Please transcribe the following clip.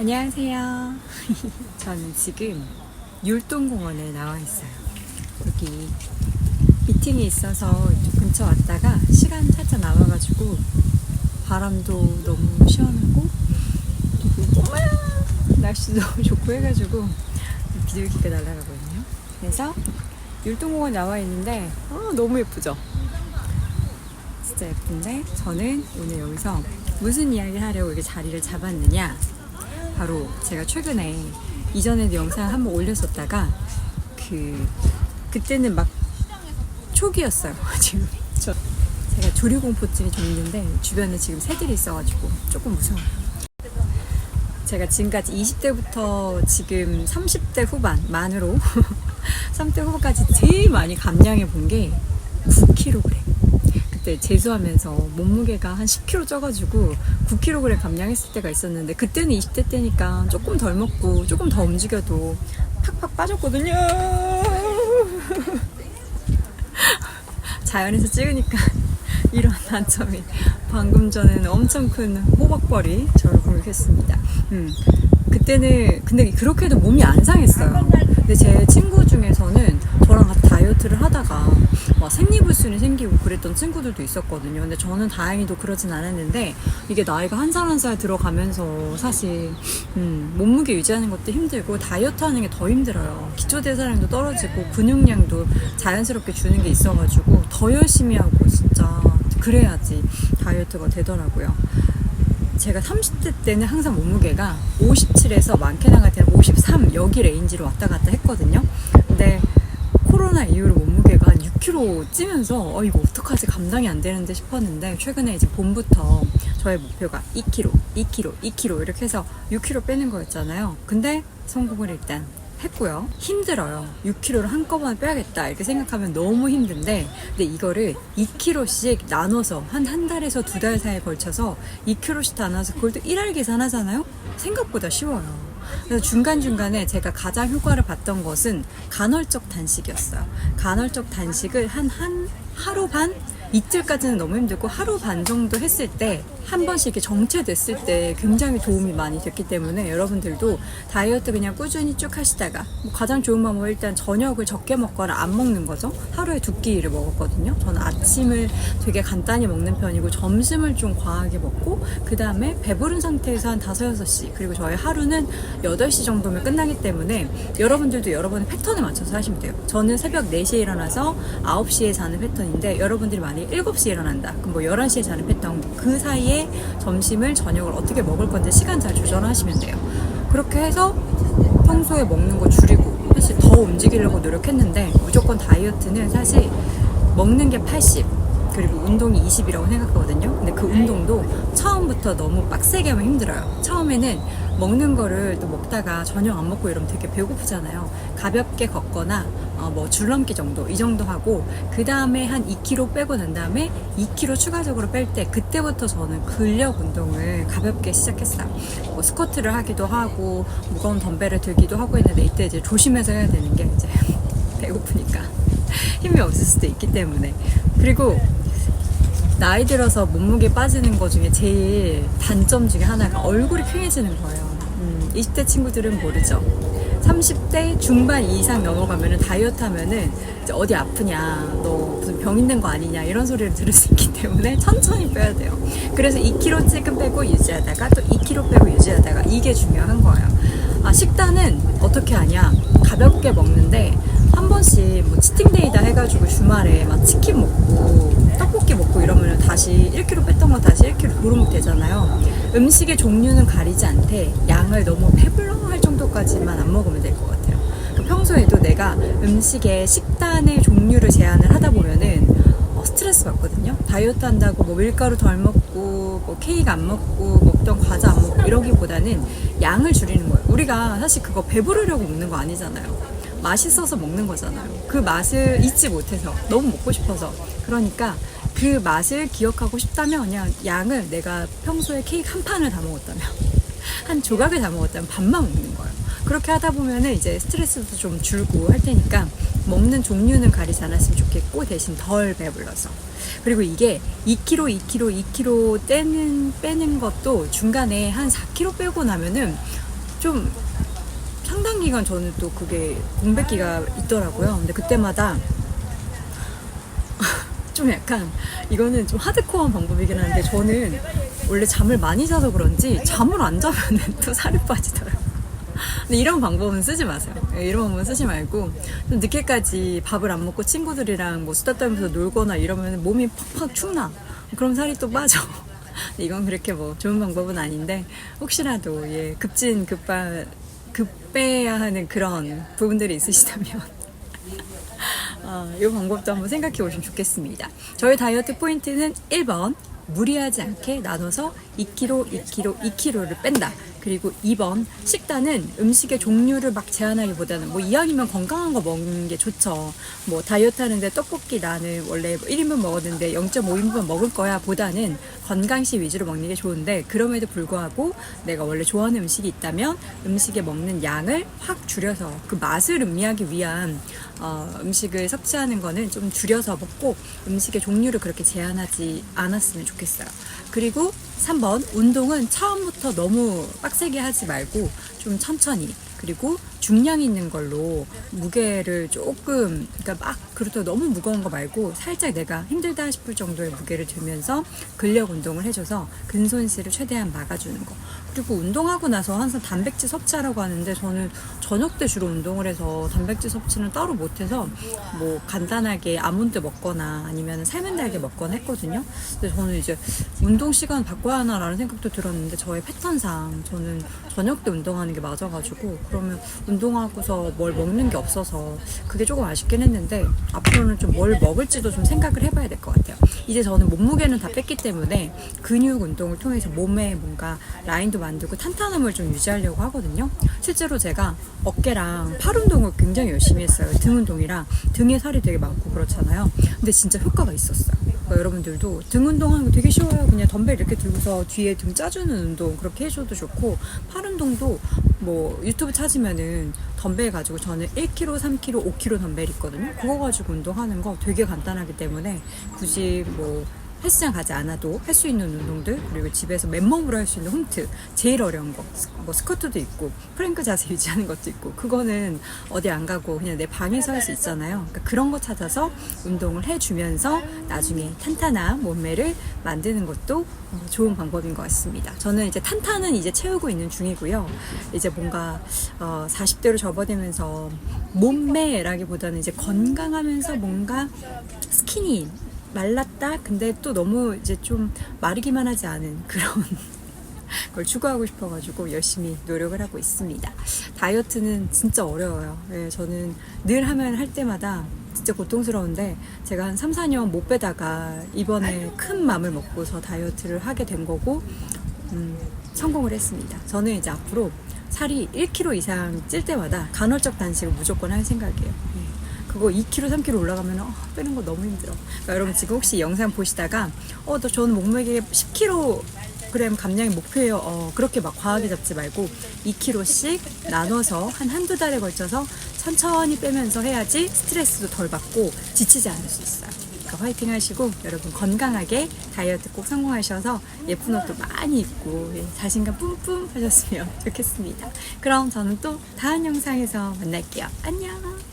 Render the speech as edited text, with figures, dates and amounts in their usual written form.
안녕하세요. 저는 지금 율동공원에 나와 있어요. 여기 미팅이 있어서 이쪽 근처 왔다가 시간 살짝 나와가지고 바람도 너무 시원하고 그리고 날씨도 너무 좋고 해가지고 비둘기가 날아가거든요. 그래서 율동공원 나와 있는데 너무 예쁘죠? 진짜 예쁜데 저는 오늘 여기서 무슨 이야기 하려고 이렇게 자리를 잡았느냐, 바로 제가 최근에 이전에도 영상 한번 올렸었다가 그때는 막 초기였어요. 지금 제가 조류공포증이 좀 있는데 주변에 지금 새들이 있어가지고 조금 무서워요. 제가 지금까지 20대부터 지금 30대 후반 만으로 30대 후반까지 제일 많이 감량해 본 게 9kg. 그때 재수하면서 몸무게가 한 10kg 쪄가지고 9kg 감량했을 때가 있었는데, 그때는 20대 때니까 조금 덜 먹고 조금 더 움직여도 팍팍 빠졌거든요. 자연에서 찍으니까 이런 단점이. 방금 전에는 엄청 큰 호박벌이 저를 공격했습니다. 그때는 근데 그렇게도 몸이 안 상했어요. 근데 제 친구 중에서는 저랑 같이 다이어트를 하다가 막 생리불순이 생기고 그랬던 친구들도 있었거든요. 근데 저는 다행히도 그러진 않았는데, 이게 나이가 한 살 한 살 들어가면서 사실 몸무게 유지하는 것도 힘들고 다이어트 하는 게 더 힘들어요. 기초대사량도 떨어지고 근육량도 자연스럽게 주는 게 있어가지고 더 열심히 하고 진짜 그래야지 다이어트가 되더라고요. 제가 30대 때는 항상 몸무게가 57에서 많게 나갈 때는 53 여기 레인지로 왔다 갔다 했거든요. 근데 코로나 이후로 몸무게가 한 6kg 찌면서 이거 어떡하지, 감당이 안 되는데 싶었는데, 최근에 이제 봄부터 저의 목표가 2kg, 2kg, 2kg 이렇게 해서 6kg 빼는 거였잖아요. 근데 성공을 일단 했고요. 힘들어요. 6kg를 한꺼번에 빼야겠다 이렇게 생각하면 너무 힘든데, 근데 이거를 2kg씩 나눠서 한 달에서 2달 사이에 걸쳐서 2kg씩 나눠서 그걸 또 1알 계산하잖아요. 생각보다 쉬워요. 그래서 중간중간에 제가 가장 효과를 봤던 것은 간헐적 단식이었어요. 간헐적 단식을 하루 반? 이틀까지는 너무 힘들고 하루 반 정도 했을 때, 한 번씩 이렇게 정체됐을 때 굉장히 도움이 많이 됐기 때문에 여러분들도 다이어트 그냥 꾸준히 쭉 하시다가 가장 좋은 방법은 일단 저녁을 적게 먹거나 안 먹는 거죠. 하루에 2끼를 먹었거든요. 저는 아침을 되게 간단히 먹는 편이고 점심을 좀 과하게 먹고 그 다음에 배부른 상태에서 한 5, 6시, 그리고 저희 하루는 8시 정도면 끝나기 때문에 여러분들도 여러분의 패턴에 맞춰서 하시면 돼요. 저는 새벽 4시에 일어나서 9시에 자는 패턴인데, 여러분들이 만약에 7시에 일어난다 그럼 11시에 자는 패턴, 그 사이에 점심을 저녁을 어떻게 먹을 건지 시간 잘 조절하시면 돼요. 그렇게 해서 평소에 먹는 거 줄이고 사실 더 움직이려고 노력했는데, 무조건 다이어트는 사실 먹는 게 80 그리고 운동이 20이라고 생각하거든요. 근데 그 운동도 처음부터 너무 빡세게 하면 힘들어요. 처음에는 먹는 거를 또 먹다가 저녁 안 먹고 이러면 되게 배고프잖아요. 가볍게 걷거나 줄넘기 정도, 이 정도 하고 그 다음에 한 2kg 빼고 난 다음에 2kg 추가적으로 뺄 때, 그때부터 저는 근력 운동을 가볍게 시작했어요. 스쿼트를 하기도 하고 무거운 덤벨을 들기도 하고 했는데, 이때 이제 조심해서 해야 되는 게 이제 배고프니까 힘이 없을 수도 있기 때문에. 그리고 나이 들어서 몸무게 빠지는 거 중에 제일 단점 중에 하나가 얼굴이 퀭해지는 거예요. 20대 친구들은 모르죠. 30대 중반 이상 넘어가면은 다이어트 하면은 이제 어디 아프냐, 너 무슨 병 있는 거 아니냐 이런 소리를 들을 수 있기 때문에 천천히 빼야 돼요. 그래서 2kg 찔끔 빼고 유지하다가 또 2kg 빼고 유지하다가, 이게 중요한 거예요. 식단은 어떻게 하냐, 가볍게 먹는데 한 번씩 치팅데이다 해가지고 주말에 막 치킨 먹고 떡볶이 먹고 이러면 다시 1kg 뺐던 거 다시 1kg 도루묵 되잖아요. 음식의 종류는 가리지 않되 양을 너무 배불러할 정도까지만 안 먹으면 될 것 같아요. 평소에도 내가 음식의 식단의 종류를 제한을 하다 보면은 스트레스 받거든요. 다이어트 한다고 밀가루 덜 먹고 케이크 안 먹고 먹던 과자 안 먹고 이러기보다는 양을 줄이는 거예요. 우리가 사실 그거 배부르려고 먹는 거 아니잖아요. 맛있어서 먹는 거잖아요. 그 맛을 잊지 못해서 너무 먹고 싶어서. 그러니까 그 맛을 기억하고 싶다면 그냥 양을, 내가 평소에 케이크 한 판을 다 먹었다면 한 조각을 다 먹었다면 반만 먹는 거예요. 그렇게 하다 보면은 이제 스트레스도 좀 줄고 할 테니까 먹는 종류는 가리지 않았으면 좋겠고, 대신 덜 배불러서. 그리고 이게 2kg 빼는 것도 중간에 한 4kg 빼고 나면은 좀 상당 기간 저는 또 그게 공백기가 있더라고요. 근데 그때마다 좀 약간 이거는 좀 하드코어한 방법이긴 한데 저는 원래 잠을 많이 자서 그런지 잠을 안 자면 또 살이 빠지더라고요. 근데 이런 방법은 쓰지 마세요. 이런 방법은 쓰지 말고 좀 늦게까지 밥을 안 먹고 친구들이랑 뭐 수다 떨면서 놀거나 이러면 몸이 팍팍 축나. 그럼 살이 또 빠져. 이건 그렇게 뭐 좋은 방법은 아닌데 혹시라도 급배야 하는 그런 부분들이 있으시다면 이 방법도 한번 생각해 보시면 좋겠습니다. 저희 다이어트 포인트는 1번 무리하지 않게 나눠서 2kg, 2kg, 2kg를 뺀다. 그리고 2번 식단은 음식의 종류를 막 제한하기보다는 뭐 이왕이면 건강한 거 먹는 게 좋죠. 뭐 다이어트 하는데 떡볶이 나는 원래 1인분 먹었는데 0.5인분 먹을 거야 보다는 건강식 위주로 먹는 게 좋은데 그럼에도 불구하고 내가 원래 좋아하는 음식이 있다면 음식에 먹는 양을 확 줄여서 그 맛을 음미하기 위한 음식을 섭취하는 거는 좀 줄여서 먹고 음식의 종류를 그렇게 제한하지 않았으면 좋겠어요. 그리고 3번 운동은 처음부터 너무 빡세게 하지 말고 좀 천천히 그리고 중량 있는 걸로 무게를 조금 그러니까 막 그렇다고 너무 무거운 거 말고 살짝 내가 힘들다 싶을 정도의 무게를 들면서 근력 운동을 해줘서 근손실을 최대한 막아주는 거. 그리고 운동하고 나서 항상 단백질 섭취하라고 하는데 저는 저녁 때 주로 운동을 해서 단백질 섭취는 따로 못해서 뭐 간단하게 아몬드 먹거나 아니면 삶은 달걀 먹거나 했거든요. 근데 저는 이제 운동 시간 바꿔야 하나라는 생각도 들었는데 저의 패턴상 저는 저녁 때 운동하는 게 맞아가지고 그러면 운동하고서 뭘 먹는 게 없어서 그게 조금 아쉽긴 했는데 앞으로는 좀 뭘 먹을지도 좀 생각을 해봐야 될 것 같아요. 이제 저는 몸무게는 다 뺐기 때문에 근육 운동을 통해서 몸에 뭔가 라인도 만들고 탄탄함을 좀 유지하려고 하거든요. 실제로 제가 어깨랑 팔 운동을 굉장히 열심히 했어요. 등 운동이랑 등에 살이 되게 많고 그렇잖아요. 근데 진짜 효과가 있었어요. 그러니까 여러분들도 등 운동하는 거 되게 쉬워요. 그냥 덤벨 이렇게 들고서 뒤에 등 짜주는 운동 그렇게 해줘도 좋고 팔 운동도 뭐 유튜브 찾으면은 덤벨 가지고 저는 1kg, 3kg, 5kg 덤벨 있거든요. 그거 가지고 운동하는 거 되게 간단하기 때문에 굳이 뭐 헬스장 가지 않아도 할 수 있는 운동들 그리고 집에서 맨몸으로 할 수 있는 홈트 제일 어려운 거 뭐 스쿼트도 있고 프랭크 자세 유지하는 것도 있고 그거는 어디 안 가고 그냥 내 방에서 할 수 있잖아요. 그러니까 그런 거 찾아서 운동을 해주면서 나중에 탄탄한 몸매를 만드는 것도 좋은 방법인 것 같습니다. 저는 이제 탄탄은 이제 채우고 있는 중이고요. 이제 뭔가 40대로 접어들면서 몸매라기보다는 이제 건강하면서 뭔가 스키니 말랐다 근데 또 너무 이제 좀 마르기만 하지 않은 그런 걸 추구하고 싶어가지고 열심히 노력을 하고 있습니다. 다이어트는 진짜 어려워요. 네, 저는 늘 하면 할 때마다 진짜 고통스러운데 제가 한 3, 4년 못 빼다가 이번에 큰 맘을 먹고서 다이어트를 하게 된 거고 성공을 했습니다. 저는 이제 앞으로 살이 1kg 이상 찔 때마다 간헐적 단식을 무조건 할 생각이에요. 그거 2kg, 3kg 올라가면 빼는 거 너무 힘들어. 그러니까 여러분 지금 혹시 영상 보시다가 저는 몸무게 10kg 감량이 목표예요. 그렇게 막 과하게 잡지 말고 2kg씩 나눠서 한두 달에 걸쳐서 천천히 빼면서 해야지 스트레스도 덜 받고 지치지 않을 수 있어요. 그러니까 화이팅 하시고 여러분 건강하게 다이어트 꼭 성공하셔서 예쁜 옷도 많이 입고 자신감 뿜뿜 하셨으면 좋겠습니다. 그럼 저는 또 다음 영상에서 만날게요. 안녕.